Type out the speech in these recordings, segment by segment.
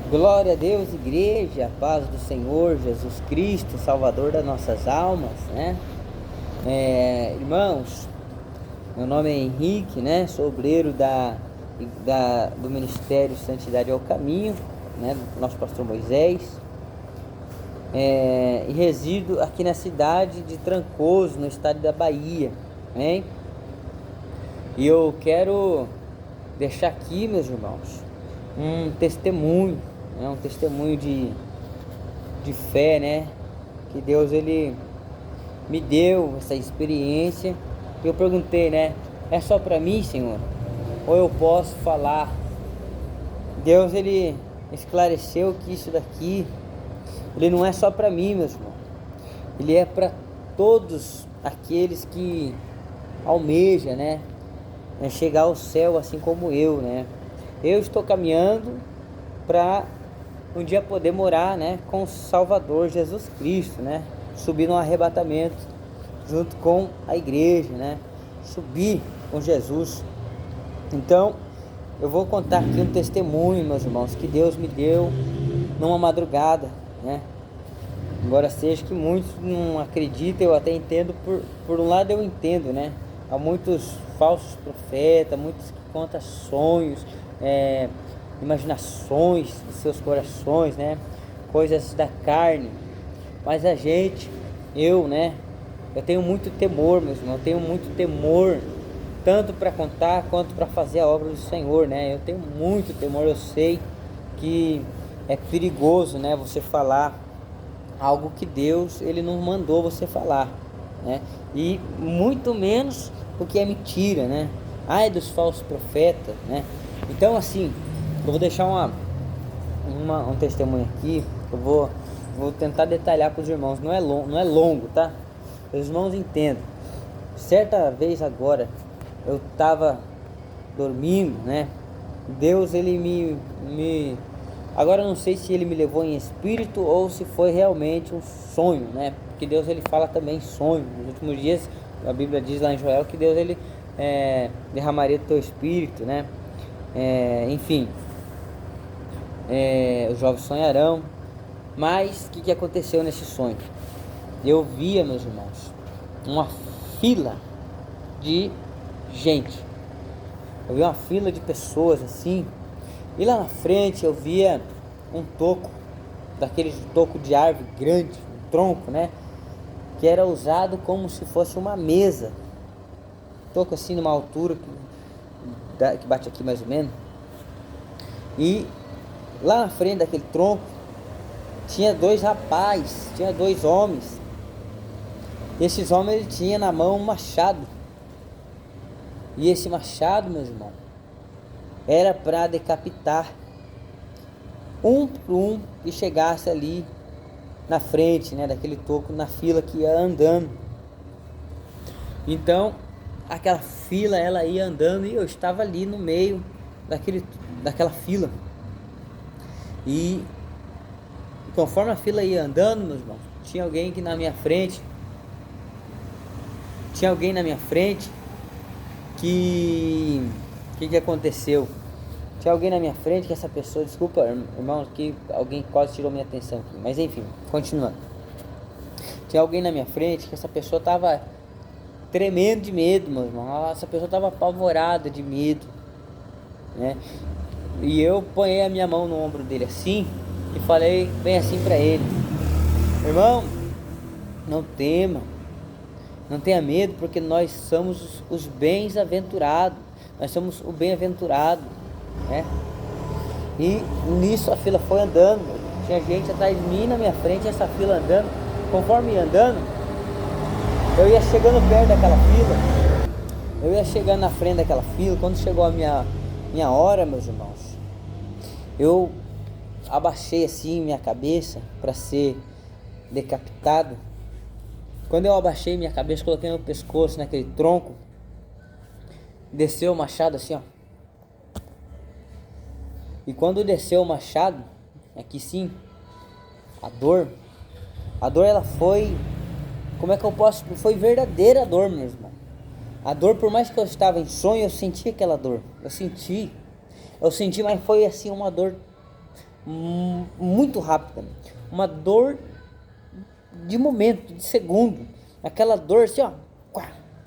Glória a Deus, igreja, a paz do Senhor Jesus Cristo, Salvador das nossas almas, né? Irmãos, meu nome é Henrique, né? Sou obreiro do Ministério Santidade ao Caminho, né? Do nosso pastor Moisés, e resido aqui na cidade de Trancoso, no estado da Bahia, né? E eu quero deixar aqui, meus irmãos, um testemunho, né? Um testemunho de fé, né? Que Deus ele me deu essa experiência. Eu perguntei, né? É só para mim, Senhor? Ou eu posso falar? Deus ele esclareceu que isso daqui ele não é só para mim, meus irmãos. Ele é para todos aqueles que almejam, né? Chegar ao céu assim como eu, né? Eu estou caminhando para um dia poder morar, né, com o Salvador Jesus Cristo, né? Subir no arrebatamento junto com a igreja, né? Subir com Jesus. Então, eu vou contar aqui um testemunho, meus irmãos, que Deus me deu numa madrugada, né? Embora seja que muitos não acreditem, eu até entendo, por um lado eu entendo, né? Há muitos falsos profetas, muitos que contam sonhos, imaginações de seus corações, né? Coisas da carne. Mas a gente, né? Eu tenho muito temor, meus irmãos, eu tenho muito temor, tanto para contar quanto para fazer a obra do Senhor, né? Eu tenho muito temor, eu sei que é perigoso, né? Você falar algo que Deus ele não mandou você falar, né? E muito menos o que é mentira, né? Ai dos falsos profetas, né? Então assim, eu vou deixar um testemunho aqui. Eu vou tentar detalhar para os irmãos. Não é longo, tá? Os irmãos entendam. Certa vez agora eu estava dormindo, né? Deus ele agora eu não sei se ele me levou em espírito ou se foi realmente um sonho, né? Porque Deus ele fala também sonho. Nos últimos dias a Bíblia diz lá em Joel que Deus ele derramaria do teu espírito, né? Enfim, os jovens sonharão. Mas o que aconteceu nesse sonho? Eu via, meus irmãos, uma fila de gente. Eu via uma fila de pessoas assim. E lá na frente eu via um toco, daquele toco de árvore grande, um tronco, né? Que era usado como se fosse uma mesa. Toco assim numa altura que bate aqui mais ou menos. E lá na frente daquele tronco tinha dois rapazes, tinha dois homens. Esses homens ele tinha na mão um machado. E esse machado, meus irmãos, era para decapitar um por um que chegasse ali na frente, né, daquele toco, na fila que ia andando. Então, aquela fila ela ia andando e eu estava ali no meio daquela fila. E conforme a fila ia andando, meus irmãos, tinha alguém na minha frente que aconteceu? Tinha alguém na minha frente que essa pessoa, desculpa, irmão, que alguém quase tirou minha atenção aqui, mas enfim, continuando. Tinha alguém na minha frente que essa pessoa estava tremendo de medo, meu irmão. Essa pessoa estava apavorada de medo, né? E eu ponhei a minha mão no ombro dele assim e falei bem assim para ele: irmão, não tema, não tenha medo, porque nós somos os bem-aventurados. Nós somos o bem-aventurado, né? E nisso a fila foi andando. Tinha gente atrás de mim na minha frente, essa fila andando. Conforme ia andando, eu ia chegando perto daquela fila. Eu ia chegando na frente daquela fila. Quando chegou a minha hora, meus irmãos, eu abaixei assim minha cabeça para ser decapitado. Quando eu abaixei minha cabeça, coloquei meu pescoço naquele tronco, desceu o machado assim, ó. E quando desceu o machado, aqui sim, a dor ela foi, como é que eu posso, foi verdadeira a dor, meu irmão. A dor, por mais que eu estava em sonho, eu senti aquela dor. Eu senti, mas foi assim uma dor muito rápida, uma dor de momento, de segundo, aquela dor assim, ó,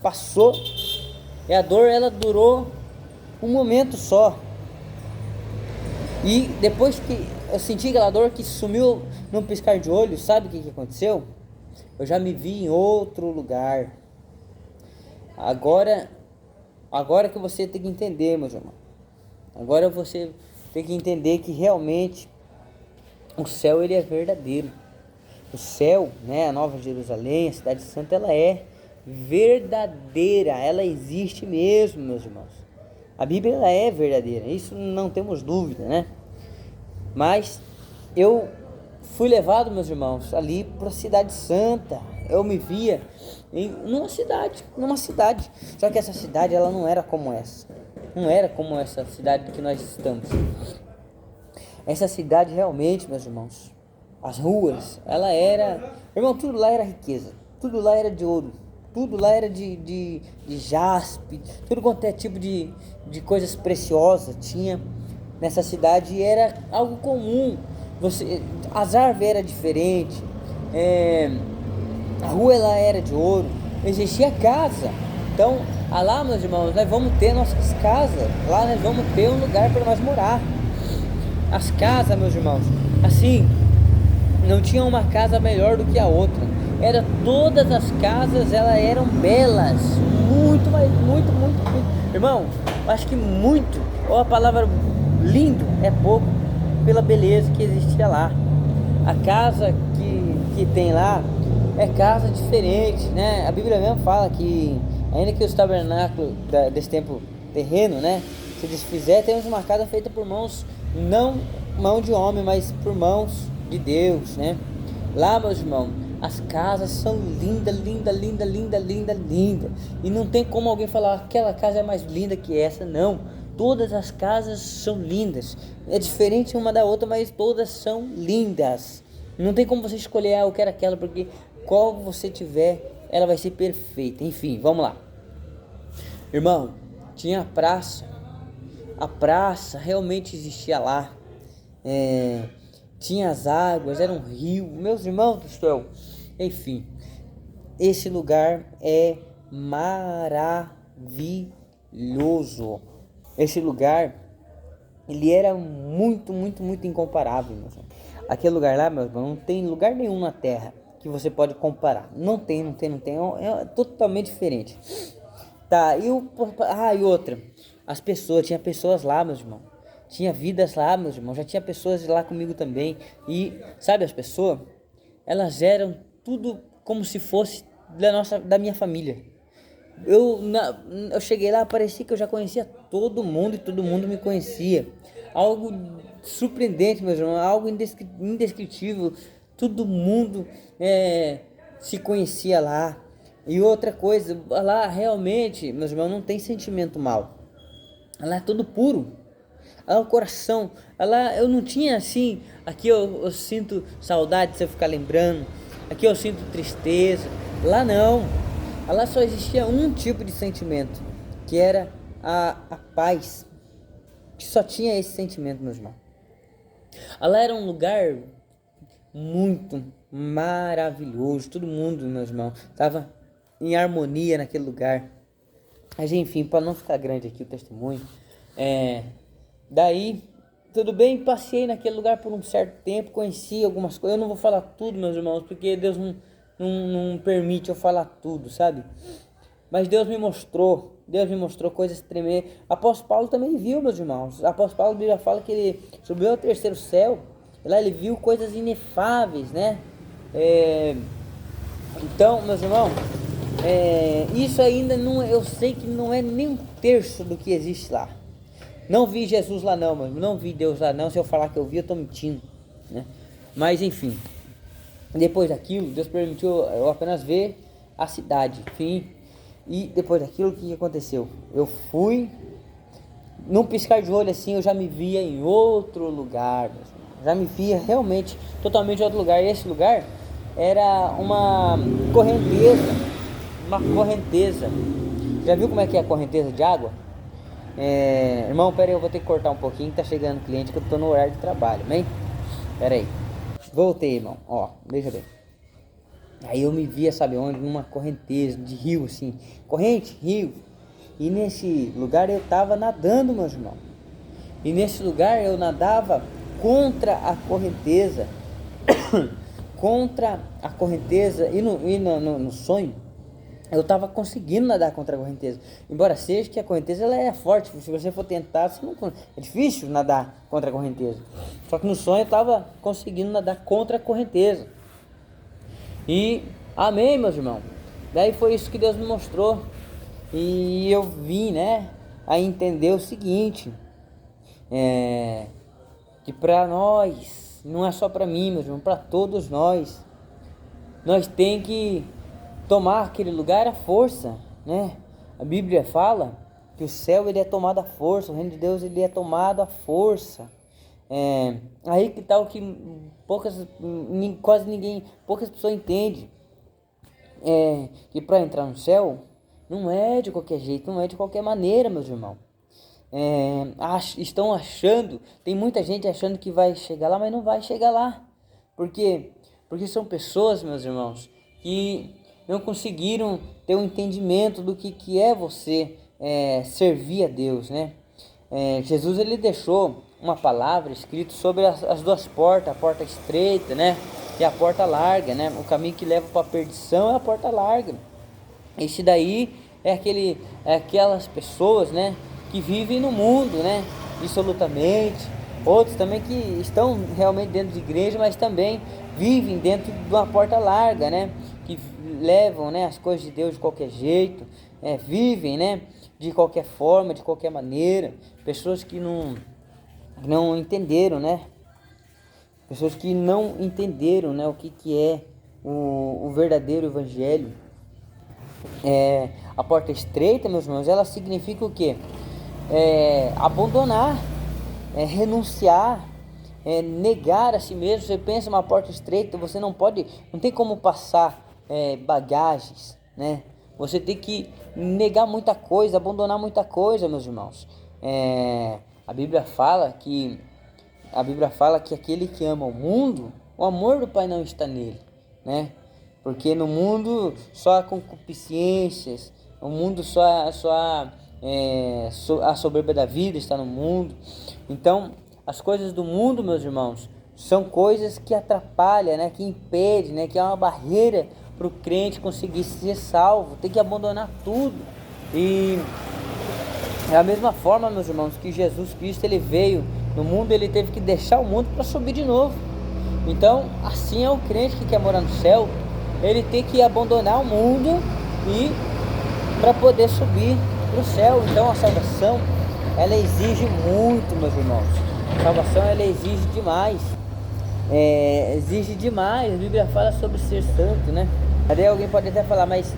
passou, e a dor ela durou um momento só, e depois que eu senti aquela dor que sumiu num piscar de olho, sabe o que aconteceu? Eu já me vi em outro lugar. Agora que você tem que entender, meus irmãos. Agora você tem que entender que realmente o céu ele é verdadeiro. O céu, né, a Nova Jerusalém, a Cidade Santa, ela é verdadeira. Ela existe mesmo, meus irmãos. A Bíblia ela é verdadeira. Isso não temos dúvida, né? Mas eu fui levado, meus irmãos, ali para a Cidade Santa. Eu me via numa cidade. Só que essa cidade ela não era como essa. Não era como essa cidade que nós estamos. Essa cidade realmente, meus irmãos, as ruas, ela era... Irmão, tudo lá era riqueza. Tudo lá era de ouro. Tudo lá era de jaspe. Tudo quanto é tipo de coisas preciosas tinha nessa cidade. E era algo comum. As árvores eram diferentes. A rua ela era de ouro. Existia casa. Então, lá, meus irmãos, nós vamos ter nossas casas. Lá nós vamos ter um lugar para nós morar. As casas, meus irmãos, assim, não tinha uma casa melhor do que a outra. Todas as casas, elas eram belas. Muito, mas muito. Irmão, eu acho que muito, ou a palavra lindo é pouco, pela beleza que existia lá. A casa que tem lá é casa diferente, né? A Bíblia mesmo fala que, ainda que os tabernáculos desse tempo terreno, né, se desfizer, temos uma casa feita por mãos, não mão de homem, mas por mãos de Deus, né? Lá, meus irmãos, as casas são lindas. E não tem como alguém falar, aquela casa é mais linda que essa, não. Todas as casas são lindas. É diferente uma da outra, mas todas são lindas. Não tem como você escolher, eu quero aquela, porque qual você tiver, ela vai ser perfeita. Enfim, vamos lá. Irmão, tinha a praça. A praça realmente existia lá. Tinha as águas, era um rio. Meus irmãos do céu. Enfim, esse lugar é maravilhoso. Esse lugar, ele era muito incomparável, meus irmãos. Aquele lugar lá, meu irmão, não tem lugar nenhum na terra que você pode comparar. Não tem. É totalmente diferente. Tá, e outra. Tinha pessoas lá, meus irmãos. Tinha vidas lá, meus irmãos. Já tinha pessoas lá comigo também. E, sabe, as pessoas, elas eram tudo como se fosse da minha família. Eu cheguei lá, parecia que eu já conhecia todo mundo e todo mundo me conhecia. Algo surpreendente, meus irmãos, algo indescritível. Todo mundo se conhecia lá. E outra coisa, lá realmente, meus irmãos, não tem sentimento mal. Lá é tudo puro. Lá o coração, lá eu não tinha assim, aqui eu sinto saudade se eu ficar lembrando, aqui eu sinto tristeza. Lá não. Lá só existia um tipo de sentimento, que era a paz. Que só tinha esse sentimento, meus irmãos. Lá era um lugar muito maravilhoso. Todo mundo, meus irmãos, estava em harmonia naquele lugar. Mas enfim, para não ficar grande aqui o testemunho, daí, tudo bem, passei naquele lugar por um certo tempo, conheci algumas coisas. Eu não vou falar tudo, meus irmãos, porque Deus não permite eu falar tudo, sabe? Mas Deus me mostrou coisas tremendas. Apóstolo Paulo também viu, meus irmãos. Apóstolo Paulo, a Bíblia fala que ele subiu ao terceiro céu. Lá ele viu coisas inefáveis, né? Então, meus irmãos, isso ainda não, eu sei que não é nem um terço do que existe lá. Não vi Jesus lá não, mas não vi Deus lá não. Se eu falar que eu vi, eu estou mentindo, né? Mas enfim, depois daquilo, Deus permitiu eu apenas ver a cidade, enfim. E depois daquilo, o que aconteceu? Eu fui, num piscar de olho assim, eu já me via em outro lugar, já me via realmente totalmente em outro lugar. E esse lugar era uma correnteza. Já viu como é que é a correnteza de água? Irmão, pera aí, eu vou ter que cortar um pouquinho, tá chegando cliente, que eu tô no horário de trabalho, né? Pera aí. Voltei, irmão. Ó, veja bem. Aí eu me via, sabe onde? Numa correnteza de rio, assim. Corrente, rio. E nesse lugar eu tava nadando, meus irmãos. E nesse lugar eu nadava contra a correnteza. Contra a correnteza. E no sonho, eu tava conseguindo nadar contra a correnteza. Embora seja que a correnteza ela é forte. Se você for tentar, você não, é difícil nadar contra a correnteza. Só que no sonho eu tava conseguindo nadar contra a correnteza. E amém, meus irmãos. Daí foi isso que Deus me mostrou. E eu vim, né, a entender o seguinte. Que para nós, não é só para mim, meus irmãos, para todos nós tem que tomar aquele lugar à força, né? A Bíblia fala que o céu ele é tomado à força, o reino de Deus ele é tomado à força. Aí que tá o que quase ninguém, poucas pessoas entendem. Que para entrar no céu não é de qualquer jeito, não é de qualquer maneira, meus irmãos. Estão achando, tem muita gente achando que vai chegar lá, mas não vai chegar lá. Por quê? Porque são pessoas, meus irmãos, que não conseguiram ter um entendimento do que é você servir a Deus, né? Jesus ele deixou uma palavra escrita sobre as duas portas, a porta estreita, né? E a porta larga, né? O caminho que leva para a perdição é a porta larga. Esse daí é aquelas pessoas, né, que vivem no mundo, né, dissolutamente. Outros também que estão realmente dentro de igreja, mas também vivem dentro de uma porta larga, né, que levam, né, as coisas de Deus de qualquer jeito, vivem, né, de qualquer forma, de qualquer maneira. Pessoas que não entenderam, né, pessoas que não entenderam, né, o que é o verdadeiro evangelho. A porta estreita, meus irmãos, ela significa o quê? Abandonar, renunciar, negar a si mesmo. Você pensa uma porta estreita, você não tem como passar bagagens, né? Você tem que negar muita coisa, abandonar muita coisa, meus irmãos. A Bíblia fala que aquele que ama o mundo, o amor do Pai não está nele, né? Porque no mundo só há concupiscências, no mundo a soberba da vida está no mundo. Então, as coisas do mundo, meus irmãos, são coisas que atrapalham, né, que impedem, né, que é uma barreira para o crente conseguir ser salvo. Tem que abandonar tudo. E é a mesma forma, meus irmãos, que Jesus Cristo ele veio no mundo, ele teve que deixar o mundo para subir de novo. Então, assim é o crente que quer morar no céu. Ele tem que abandonar o mundo e para poder subir para o céu. Então a salvação ela exige muito, meus irmãos. A salvação ela exige demais. Exige demais. A Bíblia fala sobre ser santo, né? Aí alguém pode até falar, mas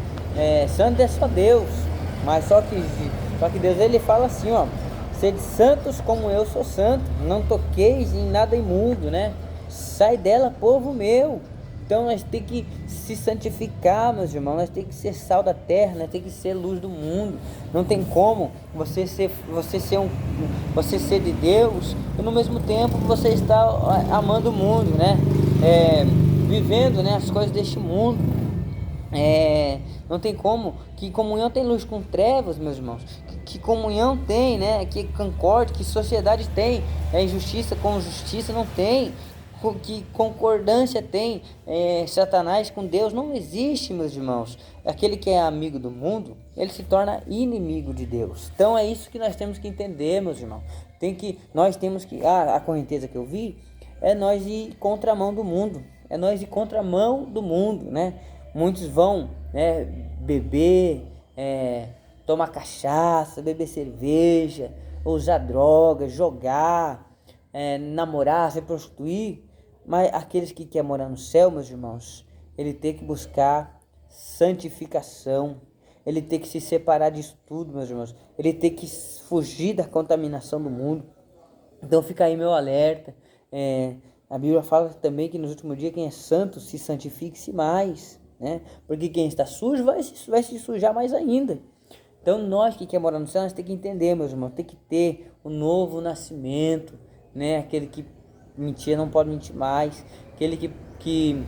santo é só Deus. Mas só que Deus ele fala assim, ó: sede santos como eu sou santo. Não toqueis em nada imundo, né? Sai dela, povo meu. Então nós temos que se santificar, meus irmãos. Nós temos que ser sal da terra, nós temos que ser luz do mundo. Não tem como você ser de Deus e no mesmo tempo você está amando o mundo, né? Vivendo, né, as coisas deste mundo. Não tem como. Que comunhão tem luz com trevas, meus irmãos? Que comunhão tem, né? Que concorde, que sociedade tem? Injustiça com justiça não tem. Que concordância tem Satanás com Deus? Não existe, meus irmãos. Aquele que é amigo do mundo, ele se torna inimigo de Deus. Então é isso que nós temos que entender, meus irmãos. Nós temos que, a correnteza que eu vi, é nós ir contramão do mundo. É nós ir contramão do mundo, né? Muitos vão, né, beber, tomar cachaça, beber cerveja, usar drogas, jogar, namorar, se prostituir. Mas aqueles que querem morar no céu, meus irmãos, ele tem que buscar santificação. Ele tem que se separar disso tudo, meus irmãos. Ele tem que fugir da contaminação do mundo. Então fica aí meu alerta. A Bíblia fala também que nos últimos dias quem é santo se santifique-se mais, né? Porque quem está sujo vai se sujar mais ainda. Então nós que queremos morar no céu, nós temos que entender, meus irmãos, tem que ter o novo nascimento, né? Aquele que mentia não pode mentir mais, aquele que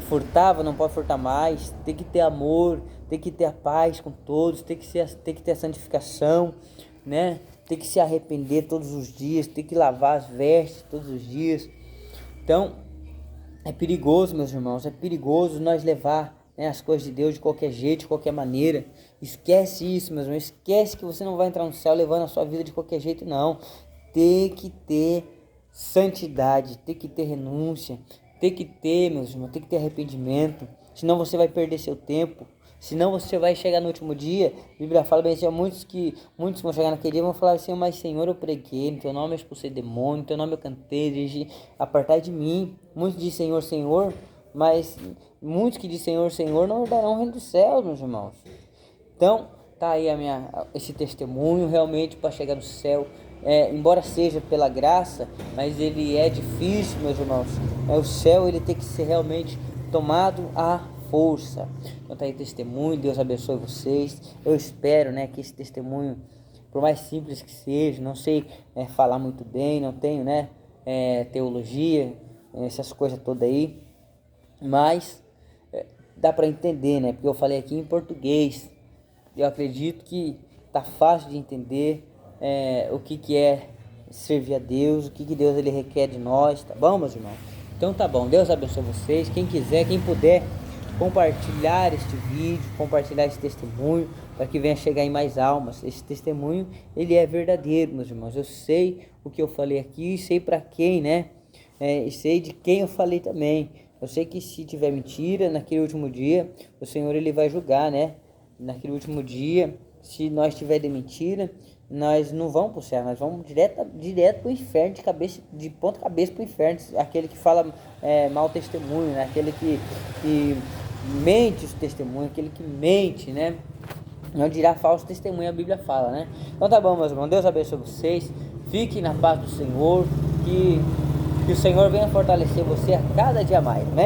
furtava não pode furtar mais, tem que ter amor, tem que ter a paz com todos, tem que ter a santificação, né? Tem que se arrepender todos os dias, tem que lavar as vestes todos os dias. Então, é perigoso, meus irmãos, é perigoso nós levar, né, as coisas de Deus de qualquer jeito, de qualquer maneira. Esquece isso, meus irmãos, esquece que você não vai entrar no céu levando a sua vida de qualquer jeito, não. Tem que ter santidade, tem que ter renúncia, tem que ter, meus irmãos, tem que ter arrependimento, senão você vai perder seu tempo. Senão você vai chegar no último dia, a Bíblia fala bem assim, muitos vão chegar naquele dia e vão falar assim, mas Senhor, eu preguei, em teu nome eu expulsei demônio, em teu nome eu cantei, dirigi, apartai de mim. Muitos dizem Senhor, Senhor, mas muitos que dizem Senhor, Senhor não herdarão o reino dos céus, meus irmãos. Então, tá aí esse testemunho realmente para chegar no céu. Embora seja pela graça, mas ele é difícil, meus irmãos. O céu ele tem que ser realmente tomado à força. Então tá aí testemunho, Deus abençoe vocês. Eu espero, né, que esse testemunho, por mais simples que seja, não sei falar muito bem, não tenho, né, teologia, essas coisas todas aí, mas dá para entender, né, porque eu falei aqui em português. Eu acredito que tá fácil de entender o que é servir a Deus, o que Deus ele requer de nós, tá bom, meus irmãos? Então tá bom, Deus abençoe vocês. Quem quiser, quem puder compartilhar este vídeo, compartilhar esse testemunho, para que venha chegar em mais almas. Esse testemunho, ele é verdadeiro, meus irmãos. Eu sei o que eu falei aqui, sei para quem, né? E sei de quem eu falei também. Eu sei que se tiver mentira, naquele último dia, o Senhor ele vai julgar, né? Naquele último dia, se nós tiver de mentira, nós não vamos para o céu, nós vamos direto para o inferno, de ponta cabeça para o inferno. Aquele que fala mau testemunho, né? Aquele que mente os testemunhos, aquele que mente, né? Não dirá falso testemunho, a Bíblia fala, né? Então tá bom, meus irmãos, Deus abençoe vocês, fiquem na paz do Senhor, que o Senhor venha fortalecer você a cada dia mais, né?